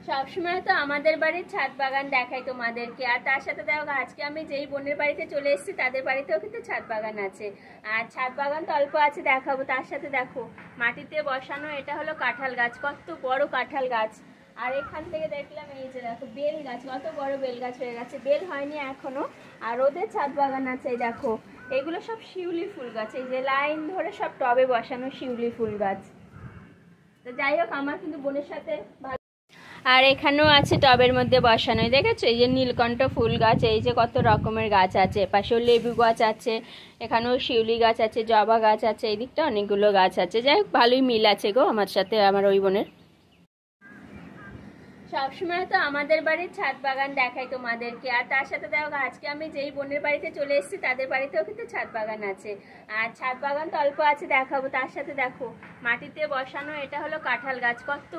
সবসময় তো আমাদের বাড়ির ছাদ বাগান দেখাই তোমাদেরকে, আর তার সাথে দেখো আজকে আমি যেই বোনের বাড়িতে চলে এসেছি তাদের বাড়িতেও কিন্তু ছাদ বাগান আছে। আর ছাদ বাগান তো অল্প আছে দেখাবো, তার সাথে দেখো মাটিতে বসানো এটা হলো কাঁঠাল গাছ, কত বড় কাঁঠাল গাছ। আর এখান থেকে দেখলাম এই যে দেখো বেল গাছ, কত বড় বেল গাছ হয়ে গেছে, বেল হয়নি এখনো। আর ওদের ছাদ বাগান আছে, এই দেখো এগুলো সব শিউলি ফুল গাছ, এই যে লাইন ধরে সব টবে বসানো শিউলি ফুল গাছ। তো যাই হোক আমার কিন্তু বোনের সাথে আর এখানেও আছে টবের মধ্যে বসানো, দেখেছো এই যে নীলকণ্ঠ ফুল গাছ, এই যে কত রকমের গাছ আছে, পাশেও লেবু গাছ আছে, এখানেও শিউলি গাছ আছে, জবা গাছ আছে, এই দিকটা অনেকগুলো গাছ আছে। যাই হোক ভালোই মিল আছে গো আমার সাথে আমার ওই বোনের। সবসময় তো আমাদের বাড়ির ছাদ বাগান দেখাই তোমাদেরকে, আর তার সাথে দেখো আজকে আমি যেই বোনের বাড়িতে চলে এসেছি তাদের বাড়িতেও কিন্তু ছাদ বাগান আছে। আর ছাদ বাগান তো অল্প আছে দেখাবো, তার সাথে দেখো মাটিতে বসানো এটা হলো কাঁঠাল গাছ, কত